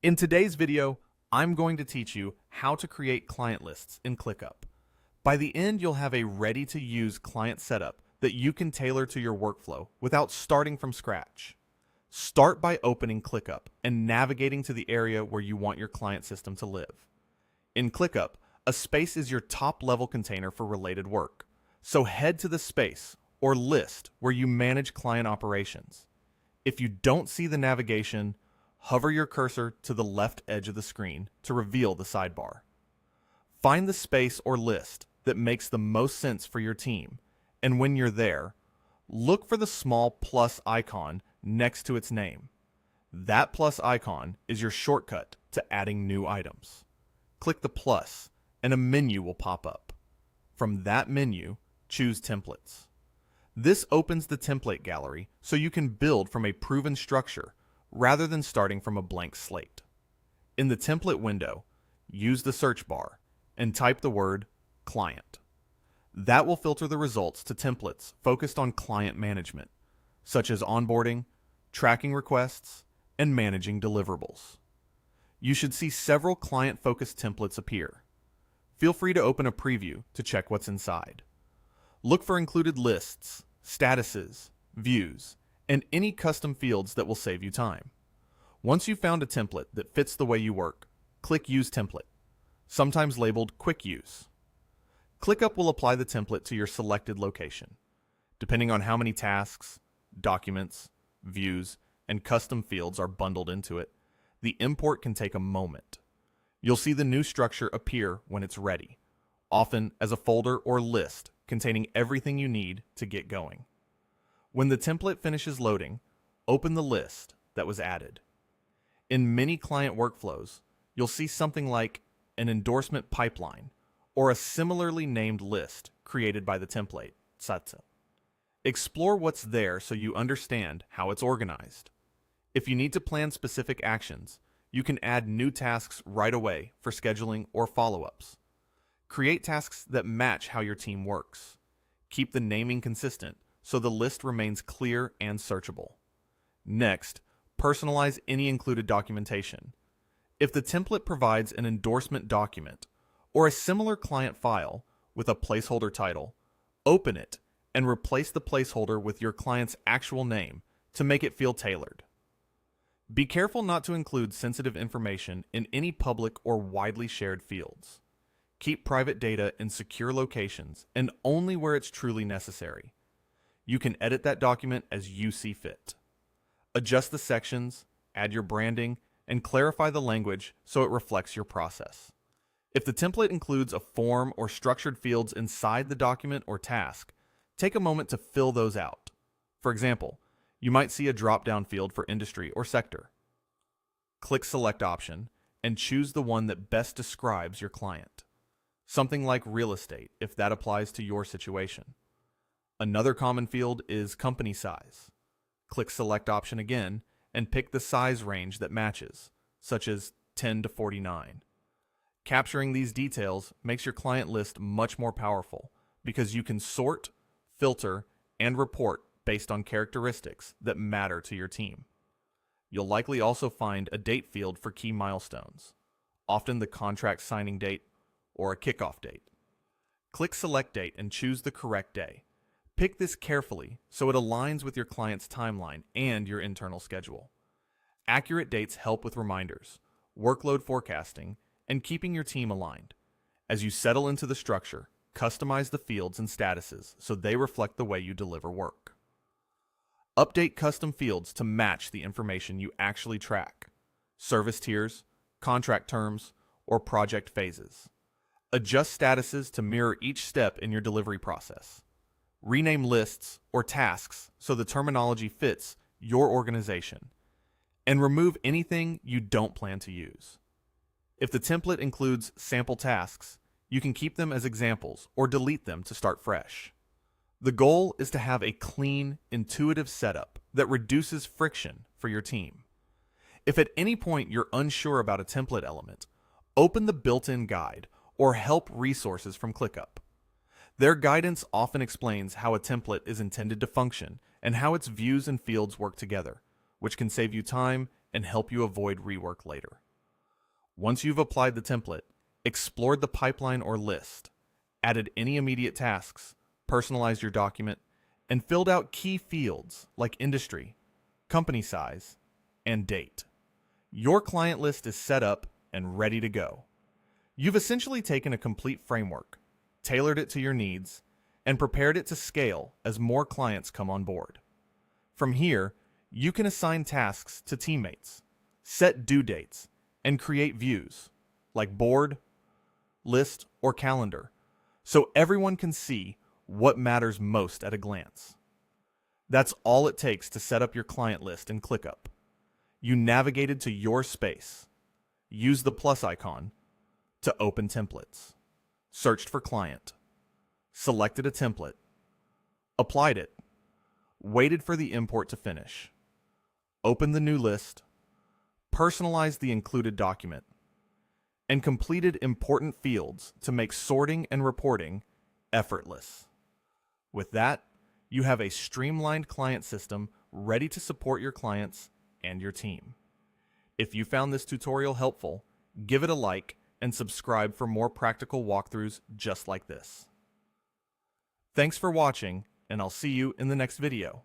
In today's video, I'm going to teach you how to create client lists in ClickUp. By the end, you'll have a ready-to-use client setup that you can tailor to your workflow without starting from scratch. Start by opening ClickUp and navigating to the area where you want your client system to live. In ClickUp, a space is your top-level container for related work. So head to the space or list where you manage client operations. If you don't see the navigation, hover your cursor to the left edge of the screen to reveal the sidebar. Find the space or list that makes the most sense for your team, and when you're there, look for the small plus icon next to its name. That plus icon is your shortcut to adding new items. Click the plus, and a menu will pop up. From that menu, choose Templates. This opens the template gallery so you can build from a proven structure rather than starting from a blank slate. In the template window, use the search bar and type the word client. That will filter the results to templates focused on client management, such as onboarding, tracking requests, and managing deliverables. You should see several client-focused templates appear. Feel free to open a preview to check what's inside. Look for included lists, statuses, views, and any custom fields that will save you time. Once you've found a template that fits the way you work, click Use Template, sometimes labeled Quick Use. ClickUp will apply the template to your selected location. Depending on how many tasks, documents, views, and custom fields are bundled into it, the import can take a moment. You'll see the new structure appear when it's ready, often as a folder or list containing everything you need to get going. When the template finishes loading, open the list that was added. In many client workflows, you'll see something like an endorsement pipeline or a similarly named list created by the template, satsa. Explore what's there so you understand how it's organized. If you need to plan specific actions, you can add new tasks right away for scheduling or follow-ups. Create tasks that match how your team works. Keep the naming consistent so the list remains clear and searchable. Next, personalize any included documentation. If the template provides an endorsement document or a similar client file with a placeholder title, open it and replace the placeholder with your client's actual name to make it feel tailored. Be careful not to include sensitive information in any public or widely shared fields. Keep private data in secure locations and only where it's truly necessary. You can edit that document as you see fit. Adjust the sections, add your branding, and clarify the language so it reflects your process. If the template includes a form or structured fields inside the document or task, take a moment to fill those out. For example, you might see a drop-down field for industry or sector. Click Select option and choose the one that best describes your client. Something like real estate, if that applies to your situation. Another common field is company size. Click Select option again and pick the size range that matches, such as 10 to 49. Capturing these details makes your client list much more powerful because you can sort, filter, and report based on characteristics that matter to your team. You'll likely also find a date field for key milestones, often the contract signing date or a kickoff date. Click Select Date and choose the correct day. Pick this carefully so it aligns with your client's timeline and your internal schedule. Accurate dates help with reminders, workload forecasting, and keeping your team aligned. As you settle into the structure, customize the fields and statuses so they reflect the way you deliver work. Update custom fields to match the information you actually track: service tiers, contract terms, or project phases. Adjust statuses to mirror each step in your delivery process. Rename lists or tasks so the terminology fits your organization. And remove anything you don't plan to use. If the template includes sample tasks, you can keep them as examples or delete them to start fresh. The goal is to have a clean, intuitive setup that reduces friction for your team. If at any point you're unsure about a template element, open the built-in guide or help resources from ClickUp. Their guidance often explains how a template is intended to function and how its views and fields work together, which can save you time and help you avoid rework later. Once you've applied the template, explored the pipeline or list, added any immediate tasks, personalized your document, and filled out key fields like industry, company size, and date, your client list is set up and ready to go. You've essentially taken a complete framework, tailored it to your needs, and prepared it to scale as more clients come on board. From here, you can assign tasks to teammates, set due dates, and create views like board, list, or calendar, so everyone can see what matters most at a glance. That's all it takes to set up your client list in ClickUp. You navigated to your space, used the plus icon to open templates, searched for client, selected a template, applied it, waited for the import to finish, opened the new list, personalized the included document, and completed important fields to make sorting and reporting effortless. With that, you have a streamlined client system ready to support your clients and your team. If you found this tutorial helpful, give it a like and subscribe for more practical walkthroughs just like this. Thanks for watching, and I'll see you in the next video.